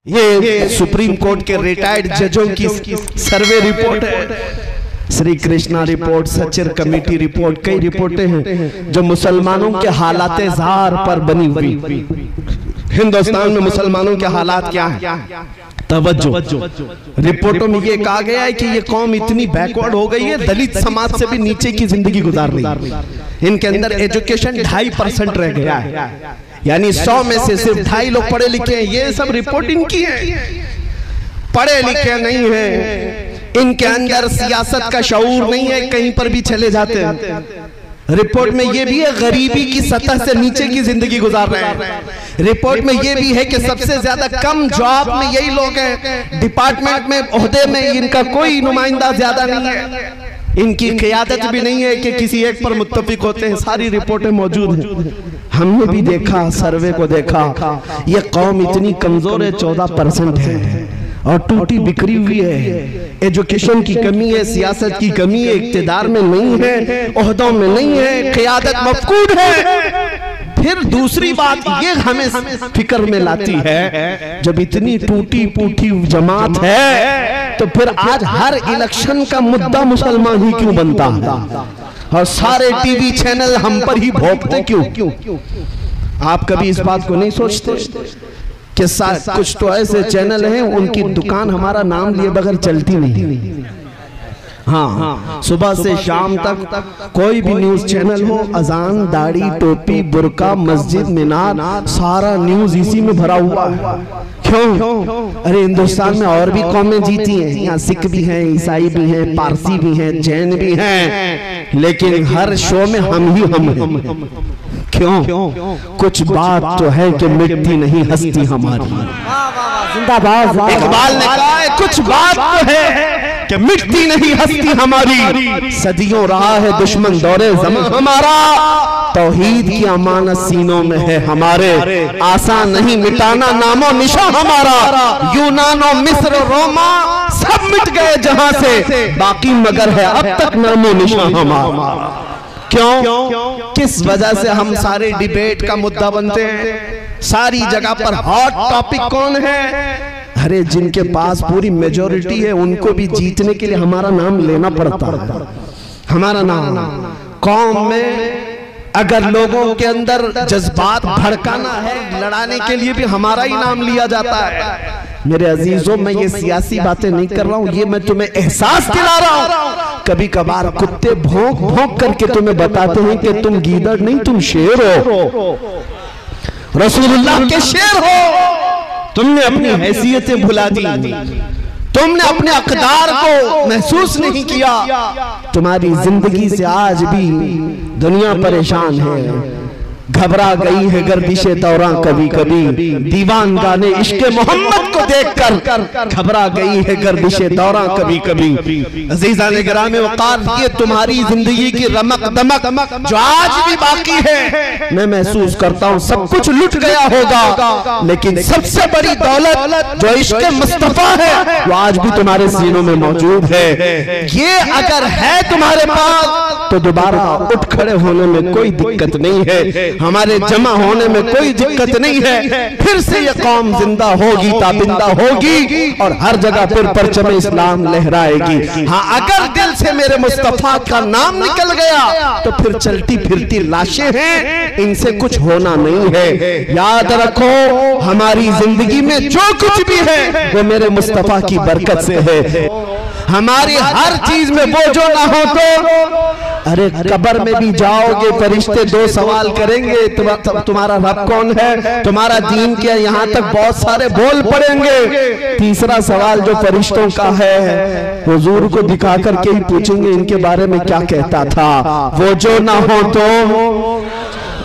ये supreme court के retired जजों की सर्वे रिपोर्ट है। Shri Krishna report, Sachar committee report, कई रिपोर्टें हैं जो मुसलमानों के हालात ज़ार पर बनी हुई। हिंदुस्तान में मुसलमानों के हालात क्या है? तवज्जो, रिपोर्टों में ये कहा गया है कि ये कौम इतनी बैकवर्ड हो गई है, दलित समाज से भी नीचे की जिंदगी गुजार रही है। इनके अंदर एजुकेशन 2.5% रह गया है, यानी 100 में से सिर्फ 2.5 लोग पढ़े लिखे हैं। ये सब रिपोर्ट इनकी है, पढ़े लिखे नहीं है, इनके अंदर सियासत का शऊर नहीं है, कहीं पर भी चले जाते हैं। रिपोर्ट में ये भी है गरीबी की सतह से नीचे की जिंदगी गुजार रहे हैं। रिपोर्ट में ये भी है कि सबसे ज्यादा कम जॉब में यही लोग हैं, डिपार्टमेंट में ओहदे में इनका कोई नुमाइंदा ज्यादा नहीं है, इनकी क़यादत भी नहीं है कि किसी एक पर मुत्तफिक होते हैं। सारी रिपोर्टें मौजूद हैं, हमने भी देखा, सर्वे को देखा। ये कौम इतनी कमजोर है, 14% है और टूटी बिखरी हुई है। एजुकेशन की कमी है, सियासत की कमी है, इक्तिदार में नहीं है, ओहदों में नहीं है, क़यादत मफकूद है। फिर दूसरी बात ये हमें फिक्र में लाती है, जब इतनी टूटी फूटी जमात है तो फिर आज हर इलेक्शन का मुद्दा मुसलमान ही क्यों बनता है और सारे टीवी चैनल हम पर ही भोंकते क्यों? आप कभी इस बात को नहीं सोचते कि कुछ तो ऐसे चैनल हैं उनकी दुकान हमारा नाम लिए बगैर चलती नहीं। हाँ, सुबह से शाम तक कोई भी न्यूज चैनल हो, अजान, दाढ़ी, टोपी, बुर्का, मस्जिद, मीनार, सारा न्यूज इसी में भरा हुआ है। क्यों? अरे हिंदुस्तान में और भी कौमें जीती हैं, यहाँ सिख भी हैं, ईसाई भी हैं, पारसी भी हैं, जैन भी हैं, लेकिन हर शो में हम ही हम हैं। क्यों? कुछ बात तो है कि मिटती नहीं हस्ती हमारी। जिंदाबाद। इकबाल ने कहा है कुछ बात तो है कि मिटती नहीं हस्ती हमारी, सदियों रहा है दुश्मन दौरे ज़मां हमारा, तौहीद की अमानत सीनों में है हमारे, आसान नहीं मिटाना नामो निशा हमारा, यूनानो मिस्र रोमा सब मिट गए जहां से, बाकी मगर है अब तक नामो निशा हमारा। क्यों? किस वजह से हम सारे डिबेट का मुद्दा बनते हैं? सारी जगह पर हॉट टॉपिक कौन है? अरे जिनके पास पूरी मेजॉरिटी है उनको भी जीतने के लिए हमारा नाम लेना पड़ता है। हमारा नाम कौम में अगर लोगों के अंदर जज्बात भड़काना है, लड़ाने के लिए भी हमारा ही नाम लिया जाता है। मेरे अजीजों, मैं ये सियासी बातें नहीं कर रहा हूँ, ये मैं तुम्हें एहसास दिला रहा हूँ। कभी कभार कुत्ते भौंक भौंक करके तुम्हें बताते हैं कि तुम गीदड़ नहीं, तुम शेर हो, रसूलुल्लाह के शेर हो। तुमने अपनी हैसियतें भुला दी, तुमने अपने अक़दार को महसूस नहीं किया। तुम्हारी जिंदगी से आज भी दुनिया परेशान है, घबरा गई है गर्दिशे दौरा कभी कभी, दीवान गाने इश्क़े मोहम्मद को देखकर घबरा गई है गर्दिशे दौरा कभी कभी। अज़ीज़ान गिरामी वक़ार, ये तुम्हारी जिंदगी की रमक दमक जो आज भी बाकी है, मैं महसूस करता हूँ सब कुछ लुट गया होगा, लेकिन सबसे बड़ी दौलत जो इश्क़े मुस्तफ़ा है वो आज भी तुम्हारे सीनों में मौजूद है। ये अगर है तुम्हारे पास तो दोबारा उठ खड़े होने में कोई दिक्कत नहीं है, हमारे जमा होने में कोई दिक्कत नहीं है। फिर से ये कौम जिंदा होगी, ताबिंदा होगी और हर जगह फिर परचम इस्लाम लहराएगी। हाँ, अगर दिल से मेरे मुस्तफा का नाम निकल गया तो फिर चलती फिरती लाशें हैं, इनसे कुछ होना नहीं है। याद रखो, हमारी जिंदगी में जो कुछ भी है वो मेरे मुस्तफा की बरकत से है। हमारी हर चीज में वो जो ना हो तो, अरे कब्र में भी जाओगे फरिश्ते 2 सवाल करेंगे, तुम्हारा रब कौन है, तुम्हारा दीन क्या, यहाँ तक बहुत सारे बोल पड़ेंगे। तीसरा सवाल जो फरिश्तों का है, हुजूर को दिखा करके ही पूछेंगे इनके बारे में क्या कहता था। वो जो ना हो तो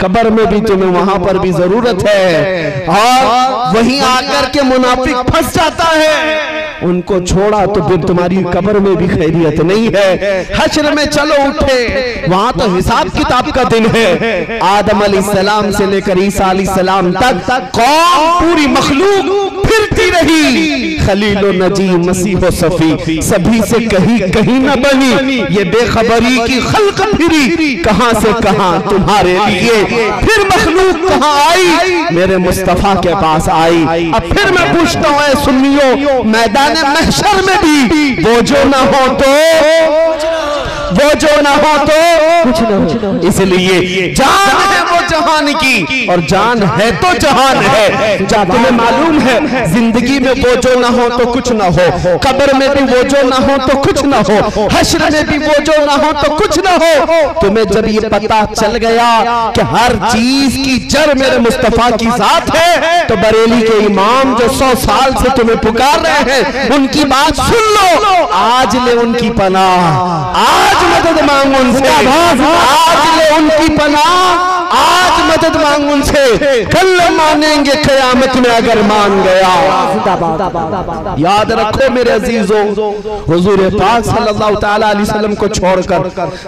कब्र में भी तुम्हें वहां पर भी जरूरत है, और वहीं आकर के मुनाफिक फंस जाता है, उनको छोड़ा तो फिर तुम्हारी कब्र में भी खैरियत नहीं है। हश्र में चलो उठे, वहां तो हिसाब किताब का दिन है। आदम अलैहिस्सलाम से लेकर ईसा अलैहिस्सलाम तक कौम पूरी मखलूक फिरती रही, खलील व नजी मसीह व सफी, सभी से कहीं कहीं न बनी ये बेखबरी की खल्क फिरी, कहां से कहां तुम्हारे लिए फिर मखलूक कहां आई, मेरे मुस्तफा के पास आई। अब फिर मैं पूछता हूं ऐ सुन्नियों, मैदान महशर में भी वो जो ना हो तो कुछ न हो। इसलिए जान है वो जहान की और जान है तो जहान है। जब तुम्हें मालूम है जिंदगी में वो जो ना हो तो कुछ ना हो, कब्र में भी वो जो ना हो तो कुछ ना हो, हश्र में भी वो जो ना हो तो कुछ ना हो। तुम्हें जब ये पता चल गया कि हर चीज की जड़ मेरे मुस्तफा की जात है, तो बरेली के इमाम जो 100 साल से तुम्हें पुकार रहे हैं उनकी बात सुन लो। आज ले उनकी पनाह, आज मदद मांग उनसे, आज ले उनकी पनाह, आज मदद मांग उनसे, कल मानेंगे कयामत में अगर मान गया। याद रखो मेरे अजीजों, हुजूर पाक सल्लल्लाहु तआला अलैहि वसल्लम को छोड़कर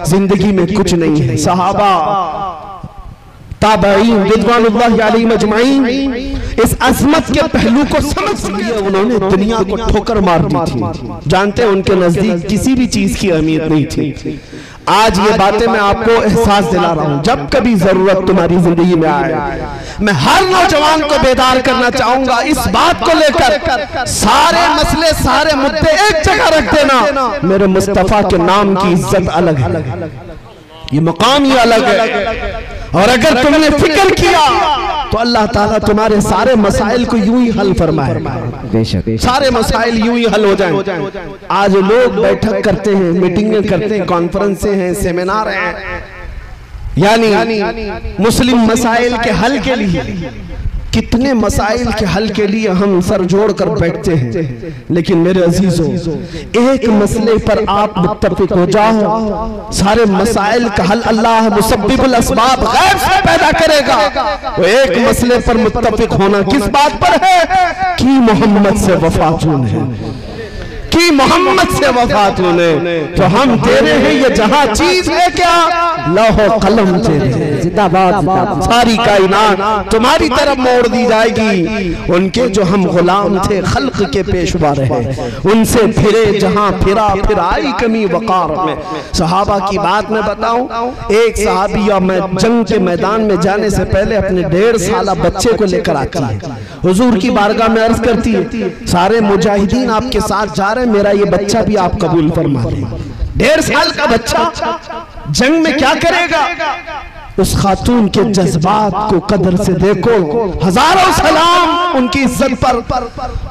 जिंदगी में कुछ नहीं है। सहाबा ताबईन रिज़वानुल्लाहि अलैहिम अजमईन इस अज़मत के पहलू को समझ लिए उन्होंने दुनिया को ठोकर मार दी थी। जानते हैं उनके नजदीक किसी भी चीज की अहमियत नहीं थी। आज ये बातें मैं आपको एहसास दिला रहा हूं, जब कभी जरूरत तुम्हारी जिंदगी में आए, मैं हर नौजवान को बेदार करना चाहूंगा इस बात को लेकर, सारे मसले सारे मुद्दे एक जगह रख देना। मेरे मुस्तफा के नाम की इज्जत अलग है, ये मकाम ही अलग है। और अगर तुमने फिक्र किया तो अल्लाह ताला तुम्हारे सारे मसाइल को यूं ही हल फरमाए, बेशक सारे मसाइल यूं ही हल हो जाएं। आज लोग बैठक करते हैं, मीटिंगें करते हैं, कॉन्फ्रेंसें हैं, सेमिनार हैं, यानी मुस्लिम मसाइल के हल के लिए, कितने मसाइल के हल के लिए हम सर जोड़ कर बैठते हैं। लेकिन मेरे अजीजों, एक मसले पर आप मुत्तफिक हो जाओ, सारे मसाइल का हल अल्लाह मुसब्बिबुल अस्बाब गैब से पैदा करेगा। वो एक मसले पर मुत्तफिक होना किस बात पर है कि मोहम्मद से वफातून है, कि मोहम्मद से वफातून है। तो हम तेरे हैं ये जहां चीज है क्या, लौह कलम तेरे, जिंदाबाद सारी कायनात तुम्हारी तरफ मोड़ दी जाएगी। उनके जो हम गुलाम थे खल्क के पेशवा रहे, उनसे फिरे जहां फिरा फिर आई कमी वकार में। सहाबा की बात मैं बताऊं, एक सहाबिया मैं जंग के मैदान में जाने से पहले अपने 1.5 साला बच्चे को लेकर आती है, हुजूर की बारगाह में अर्ज करती है, सारे मुजाहिदीन आपके साथ जा रहे, मेरा ये बच्चा भी आप कबूल फरमा लें। 1.5 साल का बच्चा जंग में क्या करेगा? उस खातून के जज्बात को कदर से देखो, हजारों सलाम उनकी इज्जत पर।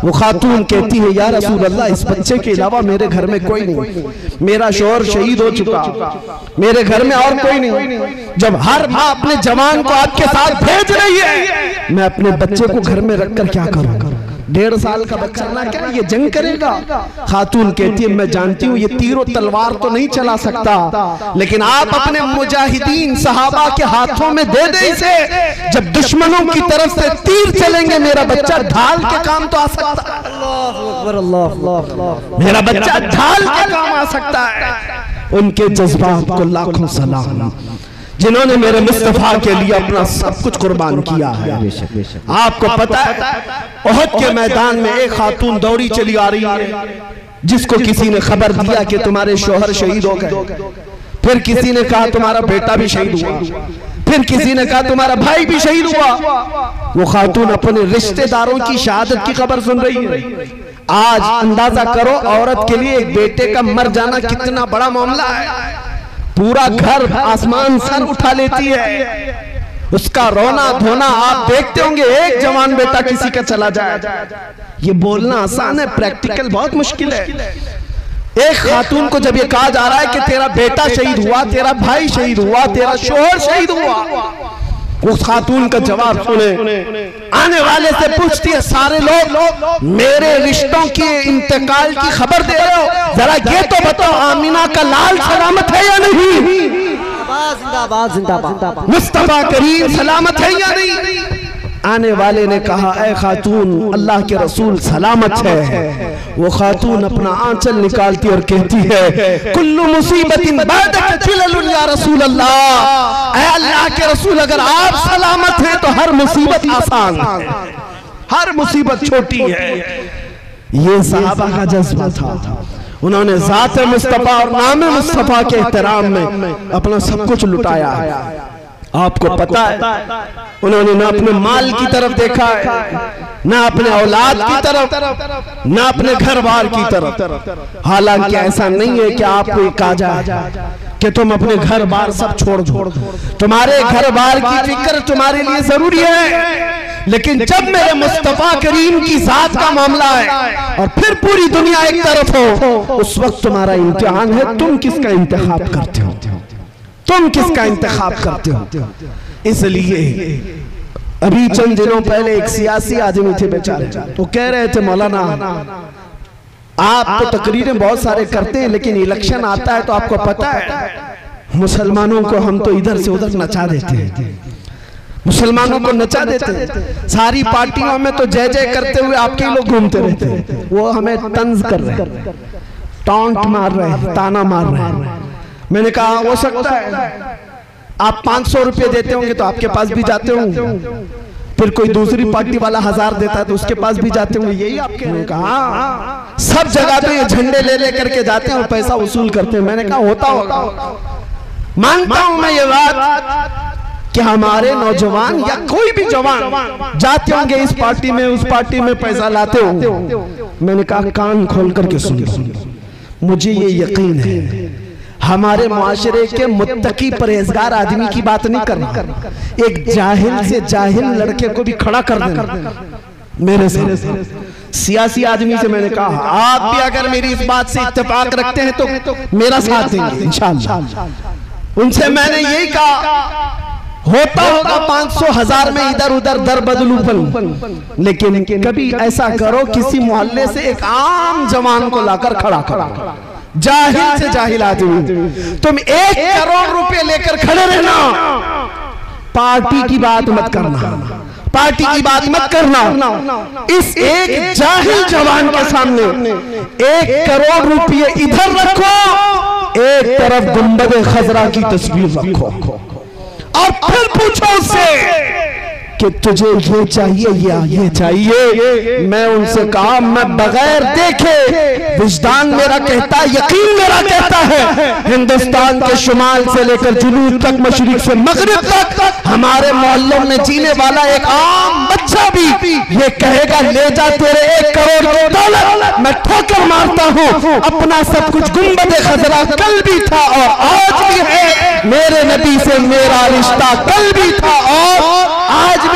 वो खातून कहती है, या रसूल अल्लाह, इस बच्चे के अलावा मेरे घर में कोई नहीं, मेरा शौहर शहीद हो चुका, मेरे घर में और कोई नहीं। जब हर माँ अपने जवान को आपके साथ भेज रही है, मैं अपने बच्चे को घर में रखकर क्या करूँ? 1.5 साल का बच्चा ना क्या ये जंग करेगा? खातून कहती है, मैं जानती हूँ ये तीर तलवार तो नहीं चला सकता, लेकिन आप अपने मुजाहिदीन सहाबा के हाथों में दे दे इसे, जब दुश्मनों की तरफ से तीर चलेंगे मेरा बच्चा ढाल के काम तो आ सकता है। मेरा बच्चा ढाल के काम आ सकता है। उनके जज्बात को लाखों सलाम, जिन्होंने मेरे मुस्तफा के लिए अपना सब कुछ कुर्बान किया है। आपको पता है ओहद के मैदान में एक खातून दौड़ी चली आ रही है, जिसको किसी ने खबर दिया कि तुम्हारे शौहर शहीद हो गए, फिर किसी ने कहा तुम्हारा बेटा भी शहीद हुआ, फिर किसी ने कहा तुम्हारा भाई भी शहीद हुआ। वो खातून अपने रिश्तेदारों की शहादत की खबर सुन रही है। आज अंदाजा करो औरत के लिए एक बेटे का मर जाना कितना बड़ा मामला है। पूरा घर आसमान सर उठा लेती है, उसका रोना धोना आप देखते होंगे। एक जवान बेटा किसी का चला जाए, ये बोलना आसान है, प्रैक्टिकल बहुत मुश्किल है। एक खातून को जब ये कहा जा रहा है कि तेरा बेटा शहीद हुआ, तेरा भाई शहीद हुआ, तेरा शौहर शहीद हुआ, उस खातून का जवाब सुने, आने वाले से पूछती है, सारे लोग मेरे रिश्तों के इंतकाल की खबर दे रहे हो, जरा ये तो बताओ आमीना का लाल सलामत है या नहीं? जिंदाबाद जिंदाबाद, मुस्तफा करीम सलामत है या नहीं? आने वाले ने कहा, ऐ खातून अल्लाह के रसूल सलामत है। वो खातून अपना आंचल निकालती और कहती है, कुल्लु मुसीबतिन बादक चिललुन या रसूल अल्लाह, ऐ अल्लाह के रसूल अगर आप सलामत हैं तो हर मुसीबत आसान, हर मुसीबत छोटी है। ये सहाबा का जज्बा था। उन्होंने ज़ात मुस्तफ़ा और नाम मुस्तफ़ा के एहतराम में अपना सब कुछ लुटाया। आपको पता है उन्होंने न अपने माल की तरफ देखा है, न अपने औलाद की तरफ, न अपने घर बार की तरफ। हालांकि ऐसा नहीं है कि आपको कहा जाए कि तुम अपने घर बार सब छोड़ दो, तुम्हारे घर बार की फिक्र तुम्हारे लिए जरूरी है, लेकिन जब मेरे मुस्तफा करीम की जात का मामला है और फिर पूरी दुनिया एक तरफ हो, उस वक्त तुम्हारा इम्तिहान है, तुम किसका इंतखाब करते हो, तुम किसका इंतखाब करते हो। इसलिए अभी चंद दिनों पहले एक सियासी आदमी थे बेचारे, तो कह रहे थे मौलाना आप तो तकरीरें बहुत सारे करते हैं, लेकिन इलेक्शन आता है तो आपको पता है मुसलमानों को हम तो इधर से उधर नचा देते हैं, मुसलमानों को नचा देते हैं। सारी पार्टियों में तो जय जय करते हुए आपके लोग घूमते रहते हैं, वो हमें तंज कर रहे हैं, टॉन्ट मार रहे हैं, ताना मार रहे हैं। मैंने कहा हो सकता है आप 500 रुपये देते होंगे तो आपके पास भी जाते होंगे, फिर कोई दूसरी पार्टी वाला 1000 देता है तो उसके पास भी जाते होंगे, यही आप कह रहे हैं। कहा सब जगह पे ये झंडे ले ले करके जाते हैं और पैसा वसूल करते हैं। मैंने कहा होता होगा, मानता हूं मैं ये बात कि हमारे नौजवान या कोई भी जवान जाते होंगे इस पार्टी में उस पार्टी में पैसा लाते होंगे। मैंने कहा कान खोल करके सुनिए, मुझे ये यकीन है हमारे मुआशरे के मुत्तकी परहेजगार आदमी की बात नहीं करना, एक जाहिल से जाहिल लड़के को भी खड़ा कर देना मेरे साथ। सियासी आदमी से मैंने कहा आप भी अगर मेरी इस बात से इत्तेफाक रखते हैं तो मेरा साथ देंगे इंशाअल्लाह। उनसे मैंने यही कहा होता होगा 500 1000 में इधर उधर दर बदलू, लेकिन कभी ऐसा करो किसी मोहल्ले से एक आम जवान को लाकर खड़ा करो, जाहिल से जाहिल आदमी, तुम 1 करोड़ रुपए लेकर खड़े रहना, पार्टी की बात मत करना, पार्टी की बात मत करना। इस एक जाहिल जवान के सामने 1 करोड़ रुपए इधर रखो, एक तरफ गुंबद खजरा की तस्वीर रखो और फिर पूछो उससे कि तुझे ये चाहिए या ये चाहिए। मैं उनसे कहा मैं बगैर देखे, विजदान मेरा कहता है, यकीन मेरा कहता है, हिंदुस्तान के शुमाल से लेकर जुनूब तक, मशरिक से मगरिब तक हमारे मोहल्लों में जीने वाला एक आम बच्चा भी ये कहेगा ले जा तेरे 1 करोड़ की दौलत। मैं ठोकर मारता हूँ, अपना सब कुछ गुंबद खजरा कल भी था और आज भी है, मेरे नबी से मेरा रिश्ता कल भी था और आज